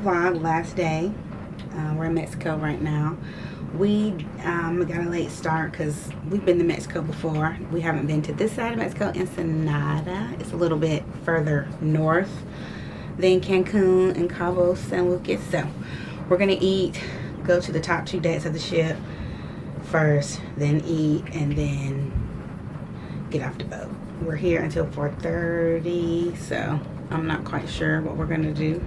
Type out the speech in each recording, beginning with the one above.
vlog. Last day. We're in Mexico right now. We got a late start because we've been to Mexico before. We haven't been to this side of Mexico, Ensenada. It's a little bit further north than Cancun and Cabo San Lucas. So we're gonna eat, go to the top 2 decks of the ship first, then eat, and then get off the boat. We're here until 4:30, so I'm not quite sure what we're gonna do.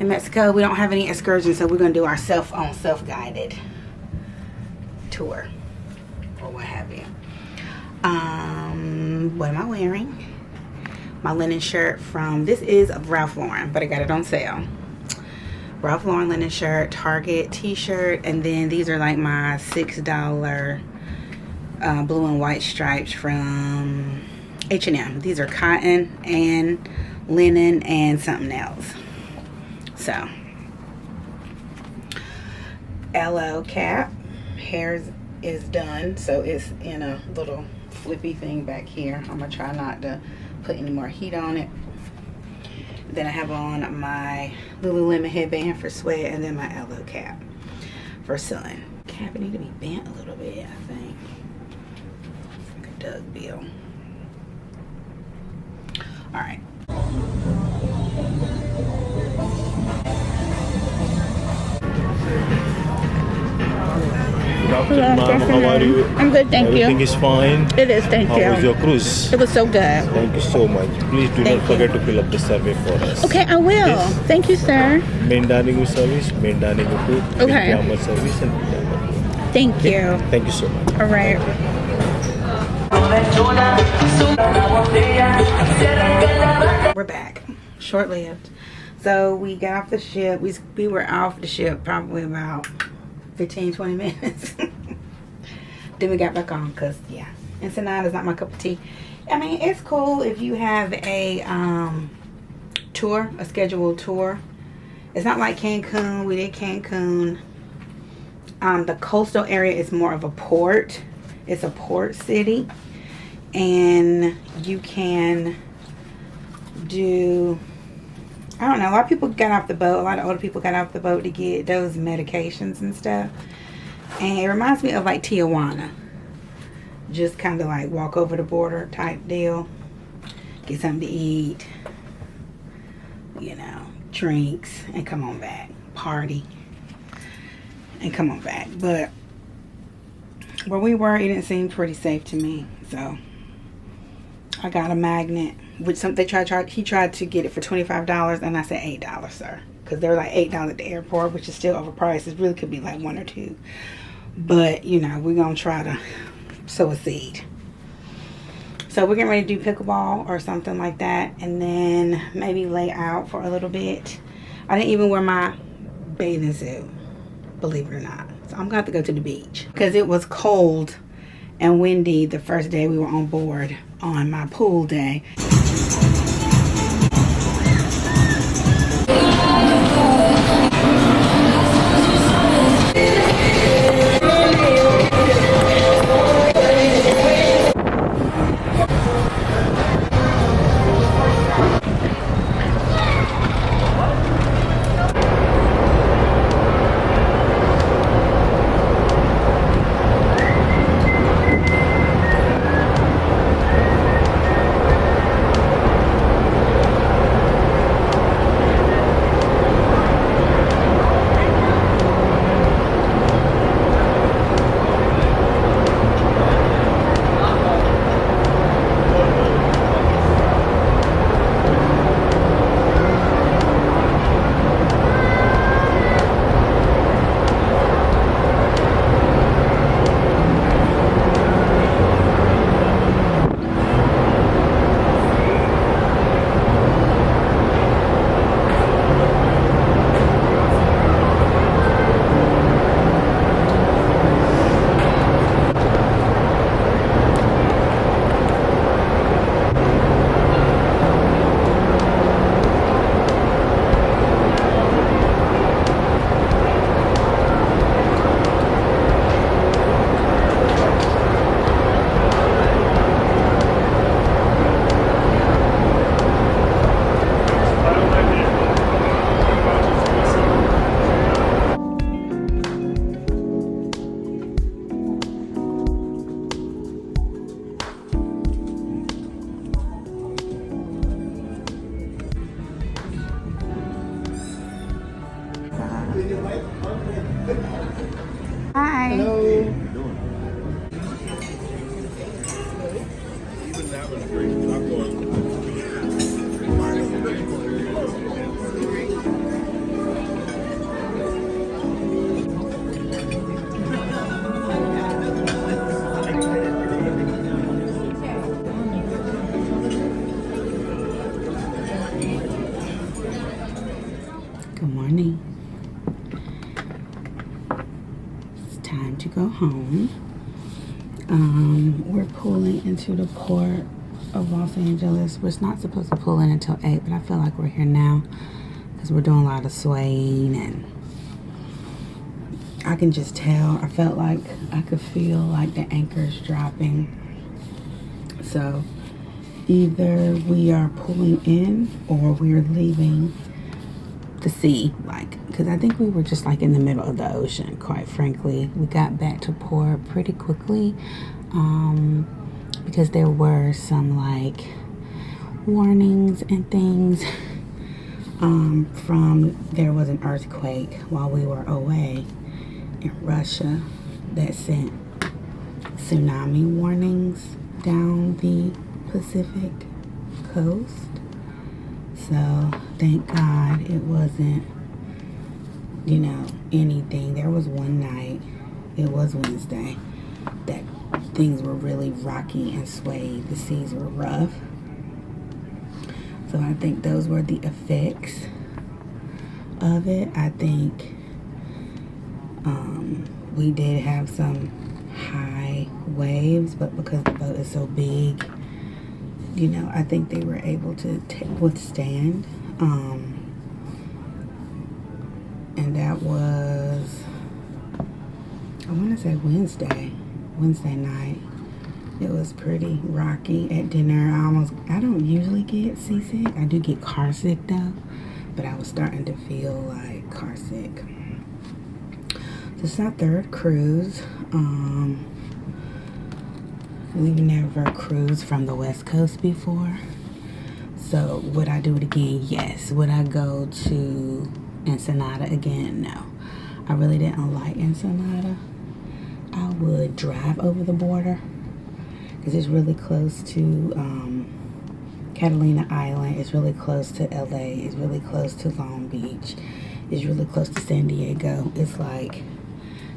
In Mexico, we don't have any excursions, so we're gonna do our self-guided tour or what have you. What am I wearing? My linen shirt from, this is Ralph Lauren, but I got it on sale. Ralph Lauren linen shirt, Target t-shirt, and then these are like my $6 blue and white stripes from H&M. These are cotton and linen and something else. So, LO cap, hair is done, so it's in a little flippy thing back here. I'm gonna try not to put any more heat on it. Then I have on my Lululemon headband for sweat, and then my LO cap for sun. Cap need to be bent a little bit, I think. Like a Doug Bill. All right. Good afternoon, ma'am. How are you? I'm good, thank you. Everything is fine. It is, thank you. How was your cruise? It was so good. Thank you so much. Please do not forget to fill up the survey for us. Okay, I will. Yes. Thank you, sir. Main dining service, main dining food, Okay. main camera service, and Thank you. thank you so much. All right. We're back. Short-lived. So we got off the ship. We were off the ship probably about 15-20 minutes. Then we got back on because, yeah, Ensenada is not my cup of tea. I mean, it's cool if you have a tour, a scheduled tour. It's not like Cancun. We did Cancun. The coastal area is more of a port. It's a port city. And you can do, I don't know, a lot of people got off the boat. A lot of older people got off the boat to get those medications and stuff. And it reminds me of like Tijuana. Just kind of like walk over the border type deal. Get something to eat. You know, drinks and come on back. Party. And come on back. But where we were, it didn't seem pretty safe to me. So I got a magnet. Which he tried to get it for $25, and I said $8, sir. Because they were like $8 at the airport, which is still overpriced. It really could be like 1 or 2. But, you know, we're going to try to sow a seed. So we're getting ready to do pickleball or something like that. And then maybe lay out for a little bit. I didn't even wear my bathing suit, believe it or not. So I'm going to have to go to the beach. Because it was cold and windy the first day we were on board on my pool day. Good morning. It's time to go home. We're pulling into the port of Los Angeles. We're not supposed to pull in until 8, but I feel like we're here now because we're doing a lot of swaying, and I can just tell. I felt like I could feel like the anchor's dropping. So either we are pulling in or we're leaving the sea, like, because I think we were just like in the middle of the ocean, quite frankly. We got back to port pretty quickly because there were some like warnings and things from there was an earthquake while we were away in Russia that sent tsunami warnings down the Pacific coast. So thank God it wasn't, anything. There was one night, it was Wednesday, that things were really rocky and swayed. The seas were rough. So I think those were the effects of it. I think we did have some high waves, but because the boat is so big, I think they were able to withstand. And that was, I want to say Wednesday night. It was pretty rocky at dinner. I don't usually get seasick. I do get car sick though, but I was starting to feel like car sick. This is our third cruise. We've never cruised from the West Coast before. So would I do it again? Yes. Would I go to Ensenada again? No. I really didn't like Ensenada. I would drive over the border because it's really close to Catalina Island. It's really close to LA. It's really close to Long Beach. It's really close to San Diego. It's like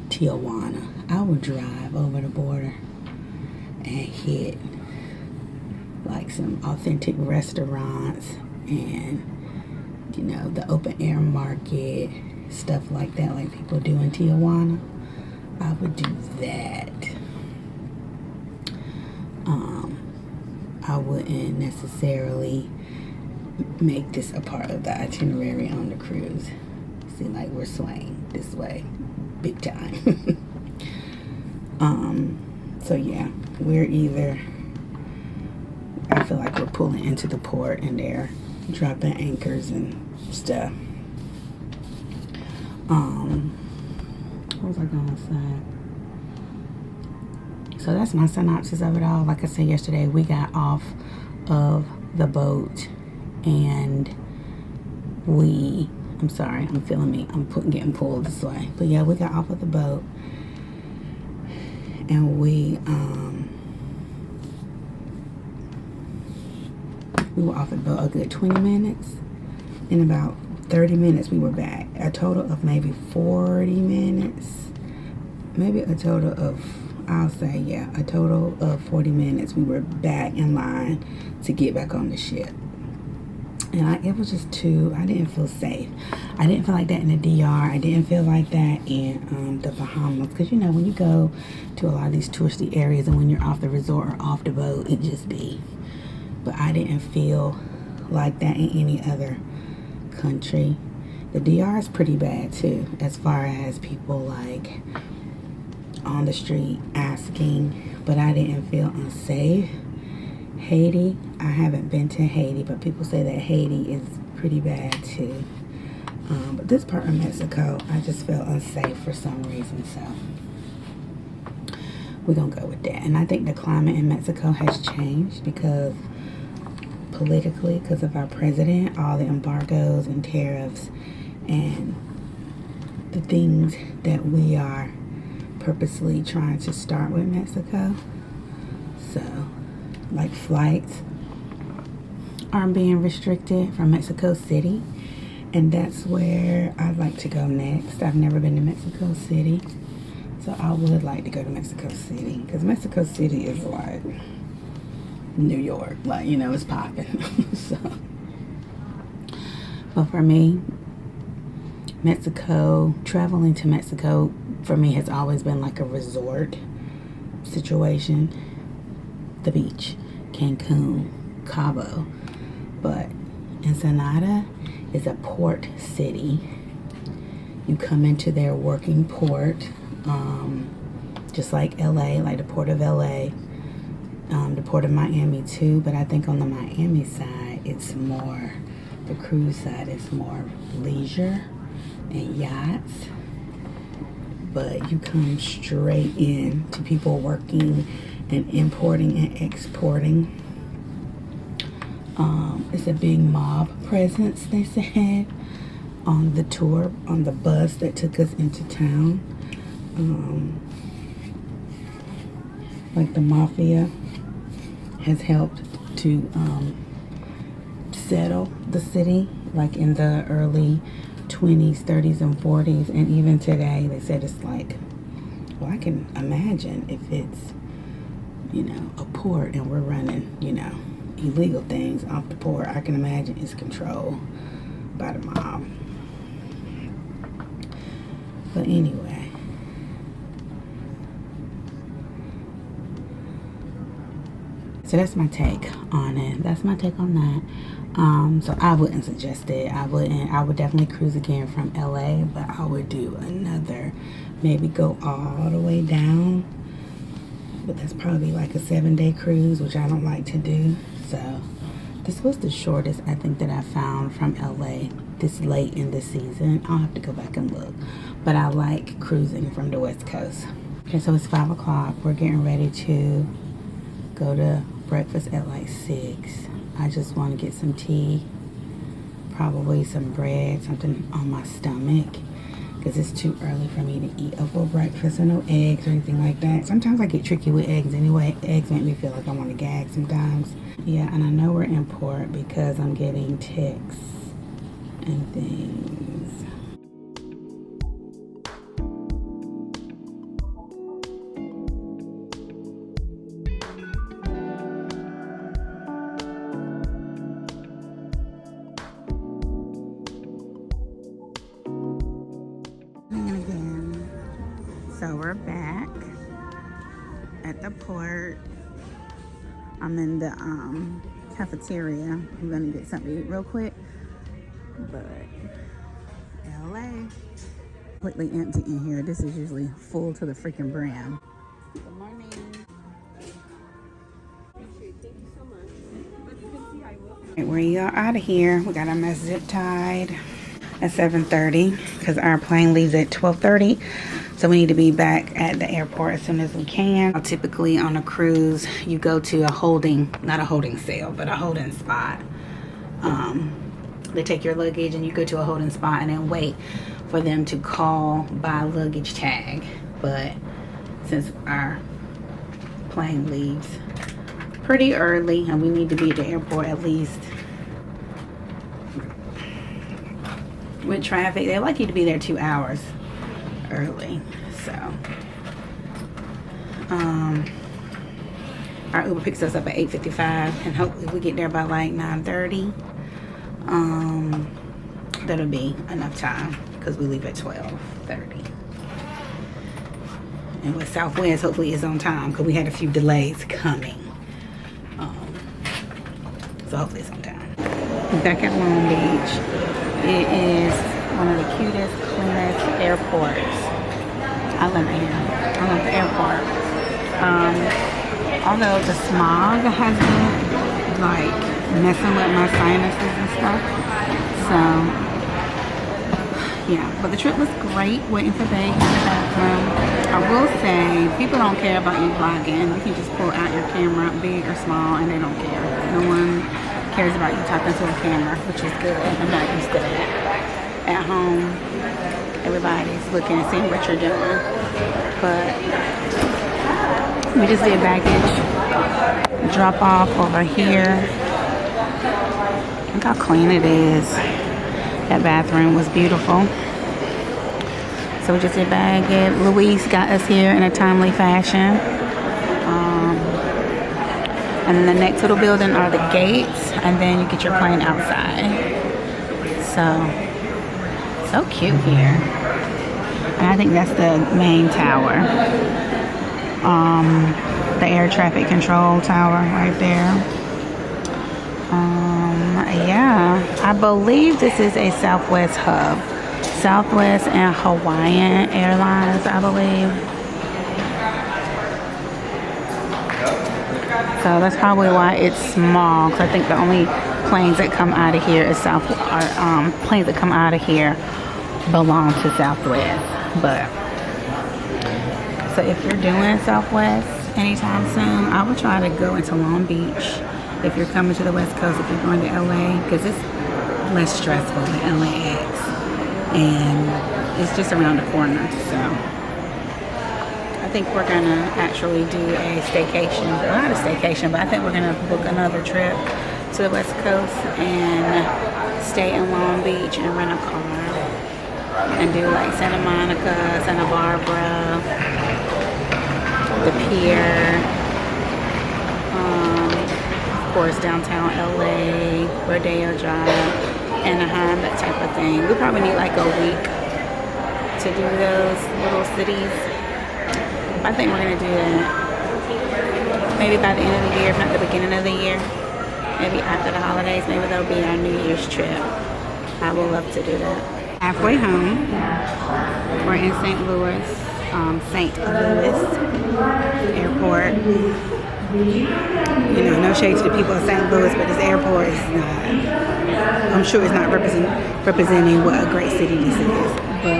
Tijuana. I would drive over the border and hit like some authentic restaurants and the open air market, stuff like that, like people do in Tijuana. I would do that. I wouldn't necessarily make this a part of the itinerary on the cruise. See, like, we're swaying this way big time. So yeah, we're either, I feel like we're pulling into the port and they're dropping anchors and stuff. What was I gonna say? So that's my synopsis of it all. Like I said yesterday, we got off of the boat and I'm sorry, I'm feeling me. I'm getting pulled this way. But yeah, we got off of the boat and we were off the boat a good 20 minutes. In about 30 minutes, we were back. A total of maybe 40 minutes. Maybe a total of, a total of 40 minutes. We were back in line to get back on the ship. And it was just I didn't feel safe. I didn't feel like that in the DR. I didn't feel like that in the Bahamas. Because, when you go to a lot of these touristy areas and when you're off the resort or off the boat, it just be. But I didn't feel like that in any other country. The DR is pretty bad too, as far as people like on the street asking, but I didn't feel unsafe. Haiti, I haven't been to Haiti, but people say that Haiti is pretty bad too. But this part of Mexico, I just felt unsafe for some reason, so we're gonna go with that. And I think the climate in Mexico has changed because politically, because of our president, all the embargoes and tariffs and the things that we are purposely trying to start with Mexico. So like flights are being restricted from Mexico City, and that's where I'd like to go next. I've never been to Mexico City, so I would like to go to Mexico City, because Mexico City is like New York, like, you know, it's popping. So, but for me, Mexico, traveling to Mexico for me has always been like a resort situation. The beach, Cancun, Cabo, but Ensenada is a port city. You come into their working port, just like LA, like the port of LA, the port of Miami too, but I think on the Miami side, it's more, the cruise side is more leisure and yachts, but you come straight in to people working and importing and exporting. It's a big mob presence, they said, on the tour, on the bus that took us into town. Like the mafia has helped to settle the city, like in the early 20s, 30s, and 40s, and even today. They said it's like, well, I can imagine if it's, you know, a port and we're running, you know, illegal things off the port. I can imagine it's controlled by the mob. But anyway, so that's my take on it. That's my take on that. So I wouldn't suggest it. I would definitely cruise again from LA, but I would do another, maybe go all the way down, but that's probably like a 7-day cruise, which I don't like to do. So this was the shortest I think that I found from LA this late in the season. I'll have to go back and look, but I like cruising from the West Coast. Okay, so it's 5 o'clock. We're getting ready to go to breakfast at like 6. I just want to get some tea, probably some bread, something on my stomach, because it's too early for me to eat a full breakfast, or no eggs or anything like that. Sometimes I get tricky with eggs anyway. Eggs make me feel like I want to gag sometimes. Yeah, and I know we're in port because I'm getting texts and things. So we're back at the port. I'm in the cafeteria. I'm gonna get something to eat real quick. But LA, completely empty in here. This is usually full to the freaking brim. Good morning. Right, we are out of here. We got our mess zip tied at 7:30 because our plane leaves at 12:30. So we need to be back at the airport as soon as we can. Typically on a cruise, you go to a holding, not a holding cell, but a holding spot. They take your luggage and you go to a holding spot and then wait for them to call by luggage tag. But since our plane leaves pretty early and we need to be at the airport at least with traffic, they like you to be there 2 hours early. So our Uber picks us up at 8:55 and hopefully we get there by like 9:30. That'll be enough time because we leave at 12:30. And with Southwest, hopefully it's on time because we had a few delays coming. So hopefully it's on time. Back at Long Beach. It is one of the cutest, cleanest airports. I love it here. I love the airport. Although the smog has been like messing with my sinuses and stuff. So yeah, but the trip was great. Waiting for Babe in the bathroom. I will say, people don't care about you vlogging. You can just pull out your camera, big or small, and they don't care. No one cares about you talking to a camera, which is good. I'm not used to that. At home, everybody's looking and seeing what you're doing. But we just did baggage drop off over here. Look how clean it is. That bathroom was beautiful. So we just did bag it. Luis got us here in a timely fashion. And then the next little building are the gates, and then you get your plane outside. So cute here. And I think that's the main tower. The air traffic control tower right there. Yeah, I believe this is a Southwest hub. Southwest and Hawaiian Airlines, I believe. So that's probably why it's small, because I think the only planes that come out of here is planes that come out of here belong to Southwest. But so if you're doing Southwest anytime soon, I would try to go into Long Beach if you're coming to the West Coast. If you're going to LA, because it's less stressful than LAX, and it's just around the corner. So I think we're gonna actually do a staycation. Well, not a staycation, but I think we're gonna book another trip to the West Coast and stay in Long Beach and rent a car and do like Santa Monica, Santa Barbara, the pier, of course downtown LA, Rodeo Drive, Anaheim, that type of thing. We probably need like a week to do those little cities. I think we're gonna do that maybe by the end of the year, if not the beginning of the year. Maybe after the holidays, maybe that'll be our New Year's trip. I would love to do that. Halfway home, we're in St. Louis Airport. You know, no shade to the people of St. Louis, but this airport is not, I'm sure it's not representing what a great city this is. But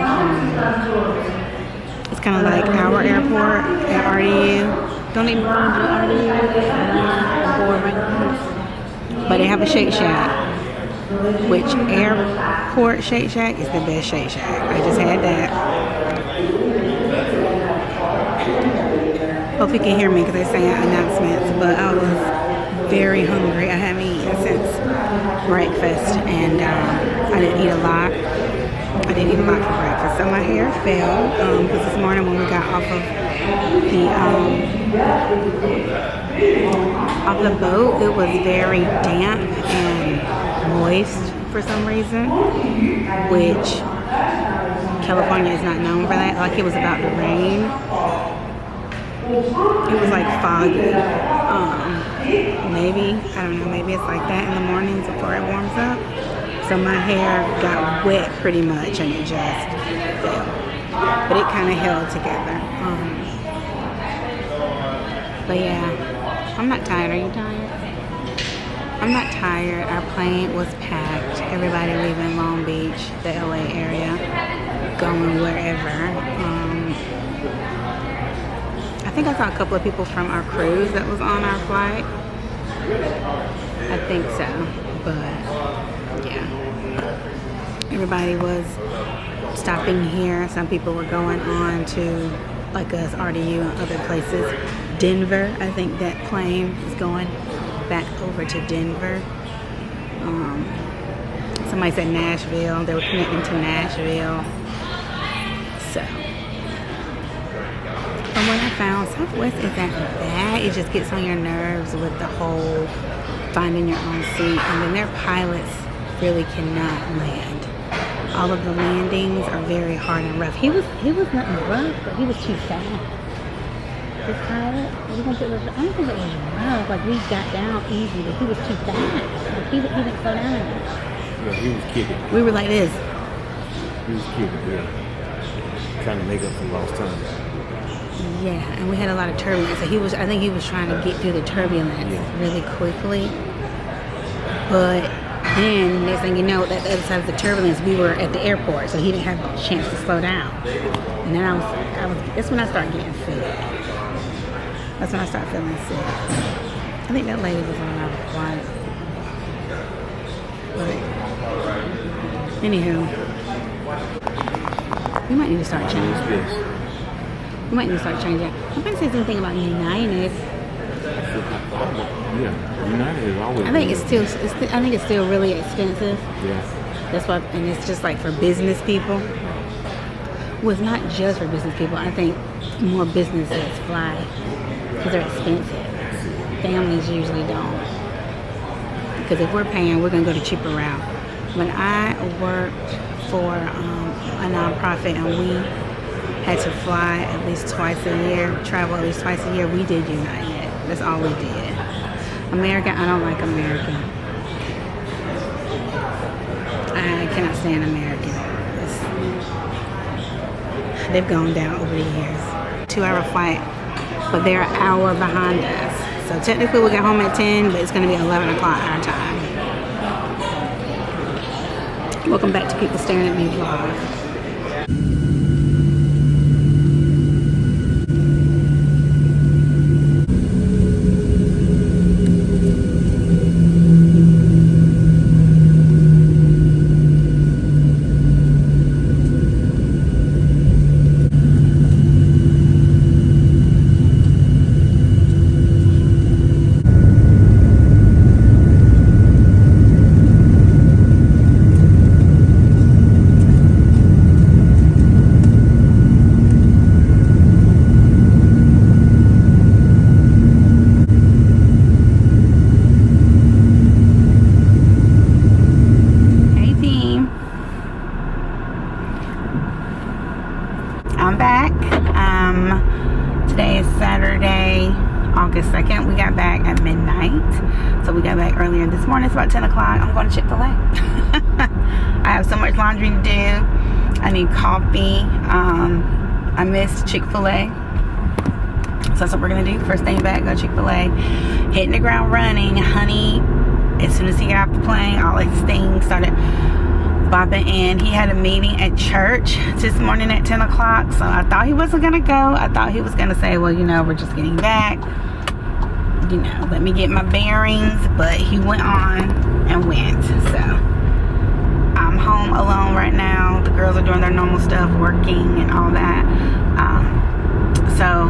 it's kind of like our airport at RDU. Don't even mind the RDU. But they have a Shake Shack. Which airport Shake Shack is the best Shake Shack? I just had that. Hope you can hear me because they're saying announcements, but I was very hungry. I haven't eaten since breakfast, and I didn't eat a lot. I didn't eat a lot for breakfast, so my hair fell because this morning when we got off of the boat, it was very damp and moist for some reason, which California is not known for that. Like it was about to rain. It was like foggy. Maybe, I don't know, maybe it's like that in the mornings before it warms up. So my hair got wet pretty much and it just fell. But it kind of held together. But yeah, I'm not tired. Are you tired? I'm not tired. Our plane was packed. Everybody leaving Long Beach, the LA area, going wherever. I think I saw a couple of people from our cruise that was on our flight. I think so, but yeah. Everybody was stopping here. Some people were going on to, like us, RDU and other places. Denver, I think that plane is going back over to Denver. Somebody said Nashville. They were connecting to Nashville. So, from what I found, Southwest isn't bad. It just gets on your nerves with the whole finding your own seat. And then their pilots really cannot land. All of the landings are very hard and rough. He was nothing rough, but he was too fast. This pilot, I don't think it was rough. Like we got down easy, but he was too fast. Like he didn't slow down. Yeah, he was kicking. We were like this. He was kicking, yeah. Trying to make up for lost time. Yeah, and we had a lot of turbulence. So I think he was trying to get through the turbulence really quickly. But then, next thing you know, at the other side of the turbulence, we were at the airport, so he didn't have a chance to slow down. And then that's when I started getting sick. That's when I started feeling sick. I think that lady was on our flight. But, anywho, we might need to start changing. Nobody says anything about United. Yeah, United is always. I think I think it's still really expensive. Yeah. That's why, and it's just like for business people. Well, it's not just for business people. I think more businesses fly because they're expensive. Families usually don't. Because if we're paying, we're gonna go the cheaper route. When I worked for a nonprofit and we had to fly at least twice a year, travel at least twice a year, we did United. That's all we did. American, I don't like American. I cannot stand American. They've gone down over the years. 2-hour flight, but they're an hour behind us. So technically we'll get home at 10, but it's going to be 11 o'clock our time. Welcome back to People Staring at Me vlog. I'm back. Today is Saturday, August 2nd. We got back at midnight. So we got back earlier this morning. It's about 10 o'clock. I'm going to Chick-fil-A. I have so much laundry to do. I need coffee. I missed Chick-fil-A. So that's what we're going to do. First thing back, go Chick-fil-A. Hitting the ground running. Honey, as soon as he got off the plane, all his things started bopping in. He had a meeting at church this morning at 10 o'clock, so I thought he wasn't gonna go. I thought he was gonna say, well, you know, we're just getting back, you know, let me get my bearings, but he went on and went. So I'm home alone right now. The girls are doing their normal stuff, working and all that. So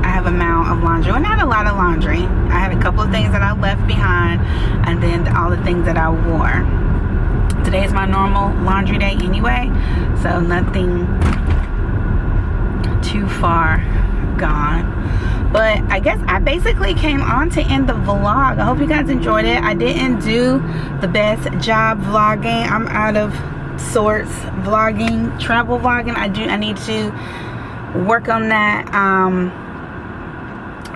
I have a amount of laundry. Well, not a lot of laundry. I had a couple of things that I left behind, and then all the things that I wore. Today is my normal laundry day anyway, so nothing too far gone. But I guess I basically came on to end the vlog. I hope you guys enjoyed it. I didn't do the best job vlogging. I'm out of sorts vlogging, travel vlogging. I need to work on that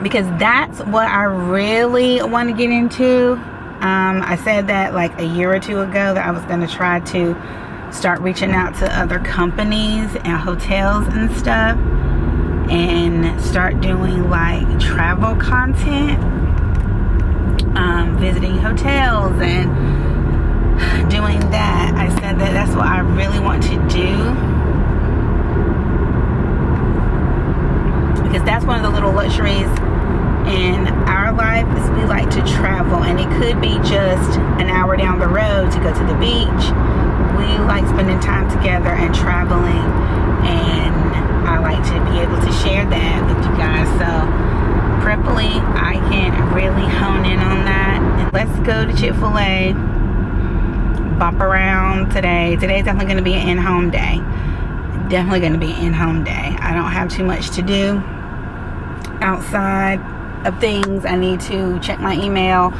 because that's what I really want to get into. I said that like a year or two ago that I was going to try to start reaching out to other companies and hotels and stuff and start doing like travel content, visiting hotels and doing that. I said that that's what I really want to do because that's one of the little luxuries in our life is we like to travel, and it could be just an hour down the road to go to the beach. We like spending time together and traveling, and I like to be able to share that with you guys. So preferably I can really hone in on that. And let's go to Chick-fil-A, bop around today. Today's definitely going to be an in-home day. Definitely going to be an in-home day. I don't have too much to do outside of things. I need to check my email,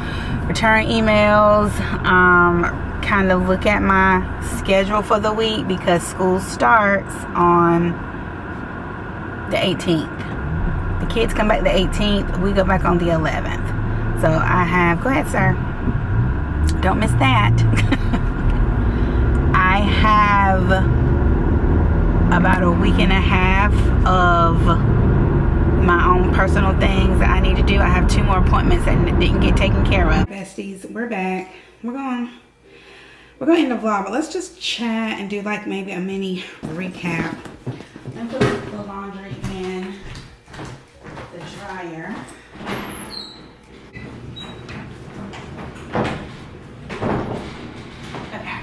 return emails, kind of look at my schedule for the week because school starts on the 18th. The kids come back the 18th. We go back on the 11th. So I have, go ahead, sir. Don't miss that. I have about a week and a half of my own personal things that I need to do. I have 2 more appointments that didn't get taken care of. Besties, we're back. We're going to end the vlog, but let's just chat and do like maybe a mini recap. I'm going to put the laundry in the dryer. Okay.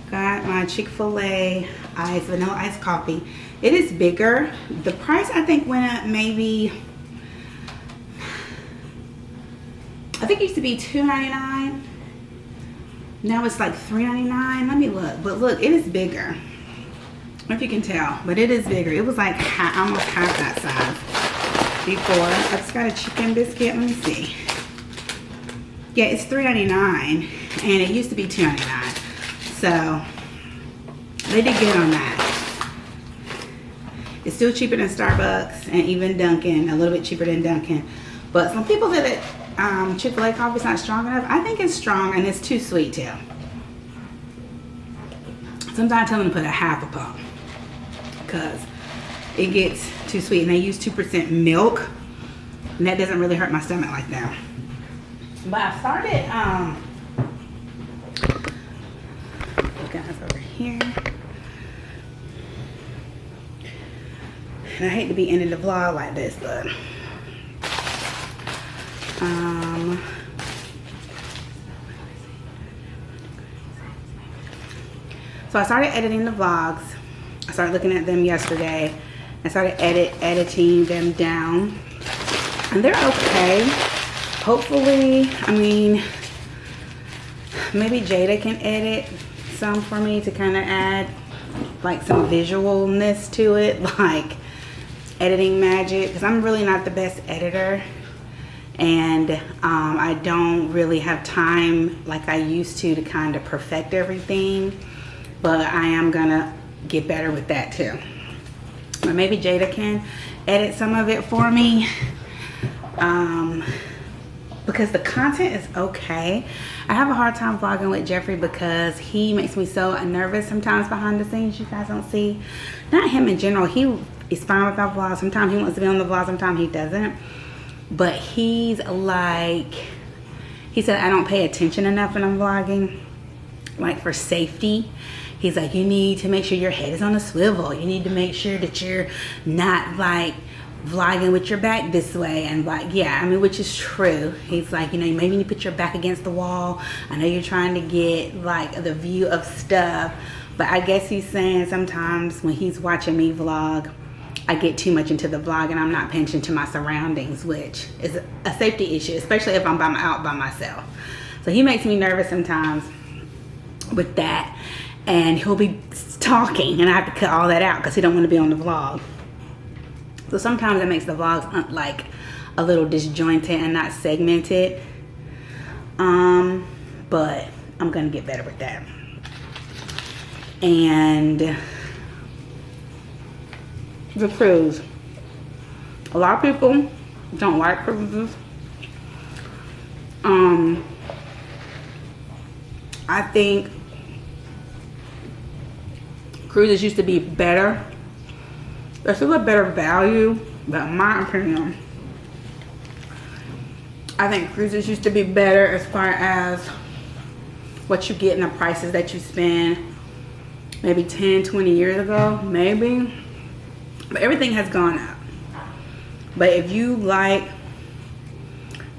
Got my Chick-fil-A vanilla iced coffee. It is bigger. The price I think went up maybe I think it used to be $2.99. Now it's like $3.99. Let me look. But look, it is bigger. I don't know if you can tell, but it is bigger. It was like almost half that size before. I just got a chicken biscuit. Let me see. Yeah, it's $3.99, and it used to be $2.99. So they did good on that. It's still cheaper than Starbucks and even Dunkin', a little bit cheaper than Dunkin'. But some people say that Chick-fil-A coffee's not strong enough. I think it's strong, and it's too sweet too. Sometimes I tell them to put a half a pump because it gets too sweet, and they use 2% milk, and that doesn't really hurt my stomach like that. But I started guys over here, and I hate to be ending the vlog like this, but so I started editing the vlogs. I started looking at them yesterday. I started editing them down, and they're okay. Hopefully, I mean, maybe Jada can edit some for me to kind of add like some visualness to it, like editing magic, because I'm really not the best editor, and I don't really have time like I used to kind of perfect everything, but I am gonna get better with that too. But maybe Jada can edit some of it for me, because the content is okay. I have a hard time vlogging with Jeffrey because he makes me so nervous sometimes behind the scenes. You guys don't see. Not him in general. He is fine with our vlogs. Sometimes he wants to be on the vlog, sometimes he doesn't. But he's like, he said I don't pay attention enough when I'm vlogging, like for safety. He's like, you need to make sure your head is on a swivel. You need to make sure that you're not like vlogging with your back this way, and like, yeah, I mean, which is true. He's like, you know, you maybe need to put your back against the wall. I know you're trying to get like the view of stuff, but I guess he's saying sometimes when he's watching me vlog, I get too much into the vlog and I'm not paying attention to my surroundings, which is a safety issue, especially if I'm out by myself. So he makes me nervous sometimes with that, and he'll be talking and I have to cut all that out because he don't want to be on the vlog. So sometimes it makes the vlogs like a little disjointed and not segmented. But I'm gonna get better with that. And the cruise. A lot of people don't like cruises. I think cruises used to be better. They're still a better value, but in my opinion, I think cruises used to be better as far as what you get and the prices that you spend maybe 10, 20 years ago, maybe. But everything has gone up. But if you like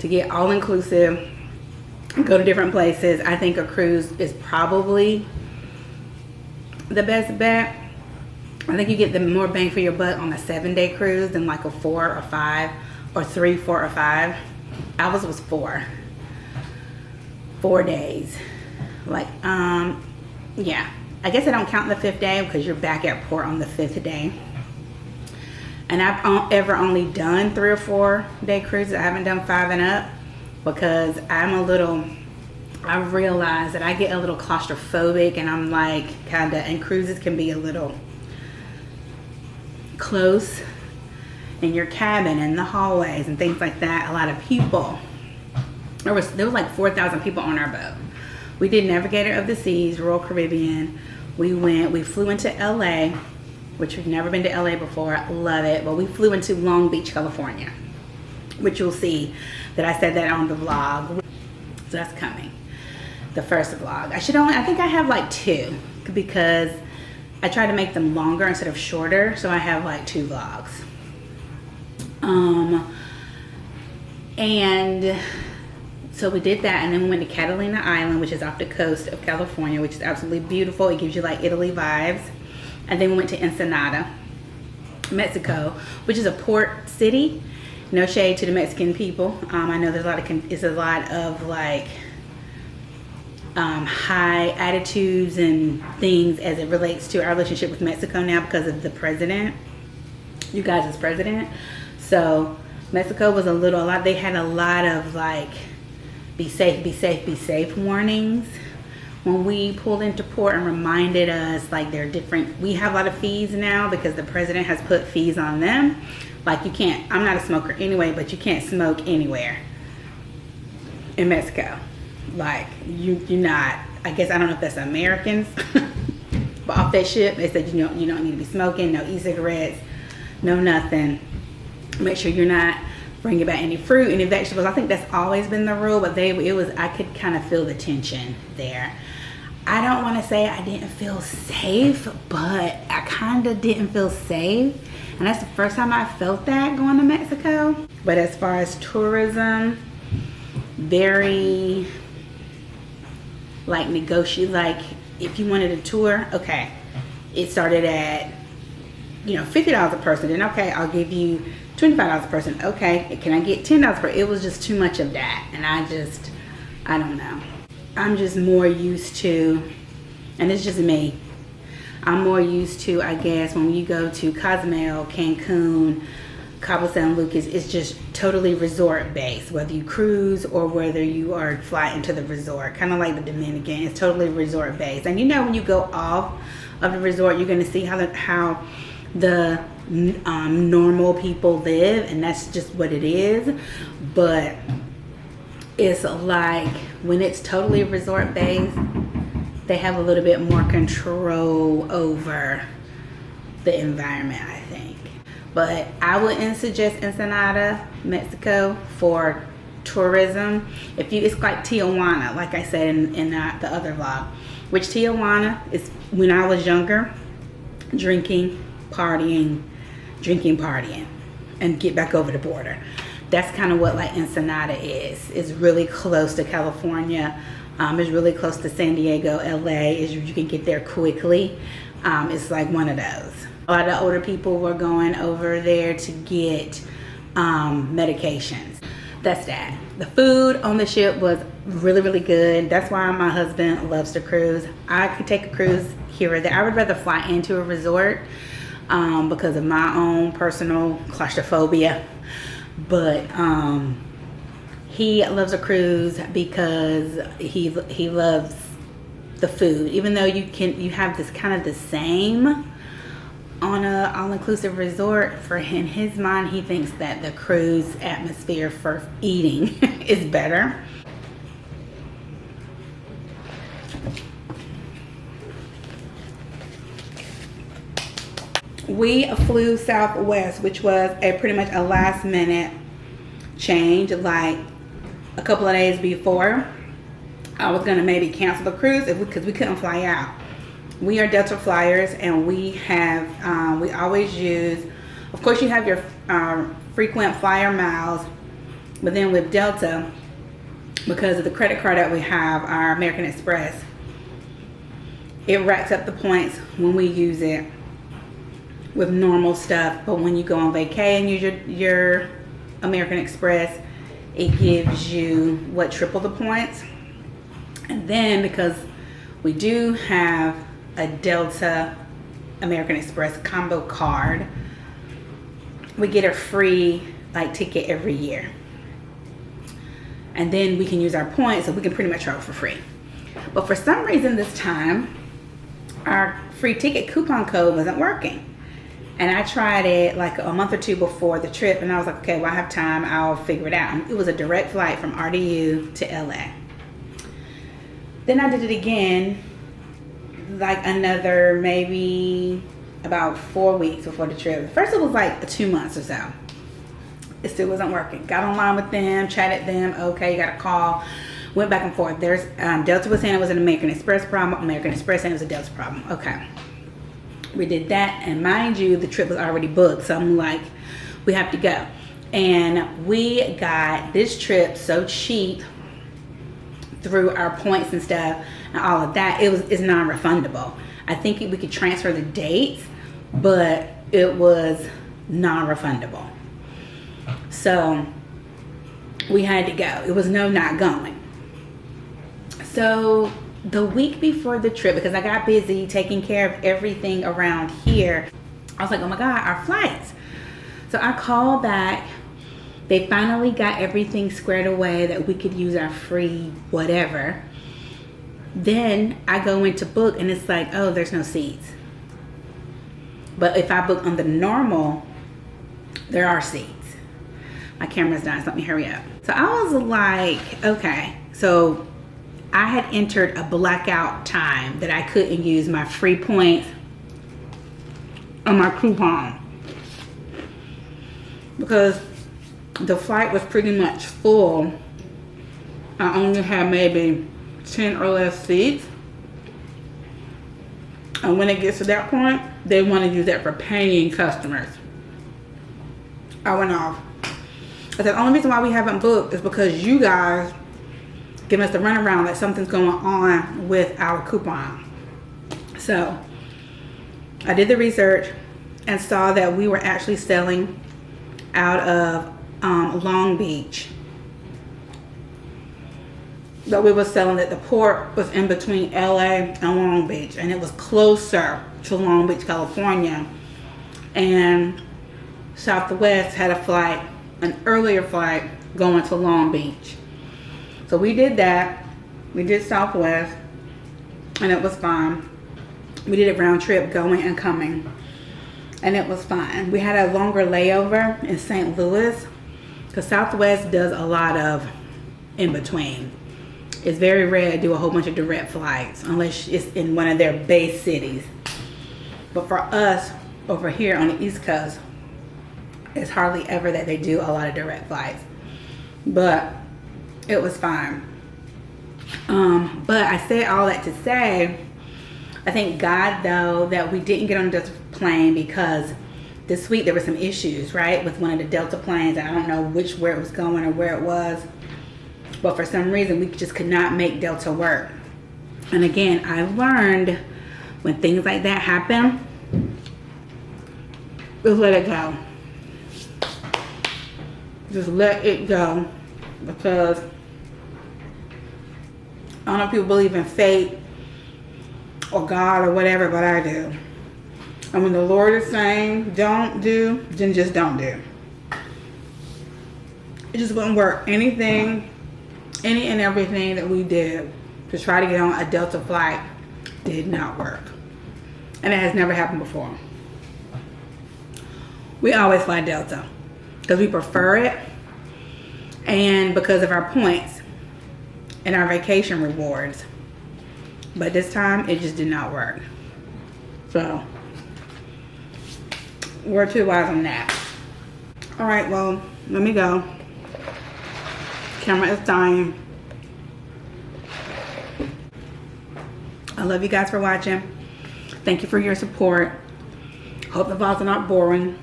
to get all-inclusive, go to different places, I think a cruise is probably the best bet. I think you get the more bang for your buck on a 7-day cruise than like a 4 or 5 or 3, 4 or 5. Ours was 4 days. Like, yeah. I guess I don't count the 5th day because you're back at port on the 5th day. And I've ever only done 3 or 4 day cruises. I haven't done 5 and up because I've realized that I get a little claustrophobic, and I'm like and cruises can be a little close in your cabin and the hallways and things like that. A lot of people. There was like 4,000 people on our boat. We did Navigator of the Seas, Royal Caribbean. We flew into LA, which we've never been to LA before. I love it. But we flew into Long Beach, California, which you'll see that I said that on the vlog. So that's coming. The first vlog. I think I have like 2 because I try to make them longer instead of shorter. So I have like 2 vlogs. And so we did that, and then we went to Catalina Island, which is off the coast of California, which is absolutely beautiful. It gives you like Italy vibes. And then we went to Ensenada, Mexico, which is a port city, No shade to the Mexican people. I know there's a lot of like high attitudes and things as it relates to our relationship with Mexico now because of the president, you guys as president. So Mexico was they had a lot of like be safe warnings when we pulled into port, and reminded us like they're different. We have a lot of fees now because the president has put fees on them. Like you can't, I'm not a smoker anyway, but you can't smoke anywhere in Mexico. Like you're not, I guess, I don't know if that's Americans, but off that ship, they said you don't need to be smoking, no e-cigarettes, no nothing. Make sure you're not bringing back any fruit, any vegetables. I think that's always been the rule, but I could kind of feel the tension there. I don't want to say I didn't feel safe, but I kind of didn't feel safe. And that's the first time I felt that going to Mexico. But as far as tourism, very like like if you wanted a tour, okay, it started at $50 a person, then okay, I'll give you $25 a person. Okay, can I get $10 per? It was just too much of that, and I don't know. I'm just more used to, and it's just me, I'm more used to, I guess, when you go to Cozumel, Cancun, Cabo San Lucas, it's just totally resort based, whether you cruise or whether you are fly into the resort, kind of like the Dominican, it's totally resort based. And when you go off of the resort, you're going to see how the normal people live, and that's just what it is. But it's like when it's totally resort based, they have a little bit more control over the environment, I think. But I wouldn't suggest Ensenada, Mexico for tourism. It's like Tijuana, like I said in the other vlog, which Tijuana is when I was younger, drinking, partying, and get back over the border. That's kind of what like Ensenada is. It's really close to California. It's really close to San Diego, LA. You can get there quickly. It's like one of those. A lot of older people were going over there to get medications. That's that. The food on the ship was really, really good. That's why my husband loves to cruise. I could take a cruise here or there. I would rather fly into a resort because of my own personal claustrophobia. But he loves a cruise because he loves the food. Even though you have this kind of the same on a all-inclusive resort, in his mind, he thinks that the cruise atmosphere for eating is better. We flew Southwest, which was pretty much a last-minute change. Like a couple of days before, I was gonna maybe cancel the cruise because we couldn't fly out. We are Delta flyers, and we always use, of course you have your frequent flyer miles, but then with Delta, because of the credit card that we have, our American Express, it racks up the points when we use it with normal stuff. But when you go on Vacay and use your American Express, it gives you triple the points. And then because we do have a Delta American Express combo card, we get a free ticket every year, and then we can use our points, so we can pretty much travel for free. But for some reason this time, our free ticket coupon code wasn't working, and I tried it like a month or two before the trip, and I was like, okay, well, I have time, I'll figure it out. And it was a direct flight from RDU to LA. Then I did it again, like another maybe about 4 weeks before the trip. First it was like 2 months or so. It still wasn't working. Got online with them, chatted them, okay, you got a call. Went back and forth. There's Delta was saying it was an American Express problem. American Express saying it was a Delta problem. Okay. We did that, and mind you, the trip was already booked. So I'm like, we have to go. And we got this trip so cheap through our points and stuff and all of that. It's non-refundable. I think we could transfer the dates, but it was non-refundable. So we had to go. It was no not going. So the week before the trip, because I got busy taking care of everything around here, I was like, oh my God, our flights. So I called back. They finally got everything squared away that we could use our free whatever. Then I go in to book and it's like, oh, there's no seats. But if I book on the normal, there are seats. My camera's dying, so let me hurry up. So I was like, okay. So I had entered a blackout time that I couldn't use my free points on my coupon, because the flight was pretty much full. I only had maybe 10 or less seats. And when it gets to that point, they want to use that for paying customers. I went off. I said, the only reason why we haven't booked is because you guys give us the runaround that something's going on with our coupon. So I did the research and saw that we were actually selling out of Long Beach. But we were selling that the port was in between LA and Long Beach, and it was closer to Long Beach, California. And Southwest had a flight, an earlier flight going to Long Beach. So we did that. We did Southwest, and it was fine. We did it round trip going and coming, and it was fine. We had a longer layover in St. Louis because Southwest does a lot of in between. It's very rare to do a whole bunch of direct flights unless it's in one of their base cities. But for us over here on the East Coast, it's hardly ever that they do a lot of direct flights. But it was fine. But I said all that to say, I thank God though that we didn't get on the plane, because this week there were some issues, right, with one of the Delta planes. I don't know where it was going or where it was, but for some reason we just could not make Delta work. And again, I've learned when things like that happen, just let it go. Just let it go, because I don't know if people believe in fate or God or whatever, but I do. And when the Lord is saying don't do, then just don't do. It just wouldn't work. Anything, any and everything that we did to try to get on a Delta flight did not work. And it has never happened before. We always fly Delta because we prefer it, and because of our points and our vacation rewards. But this time it just did not work. So we're too wise on that. All right, well, let me go. Camera is dying. I love you guys for watching. Thank you for your support. Hope the vlogs are not boring.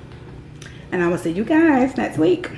And I will see you guys next week.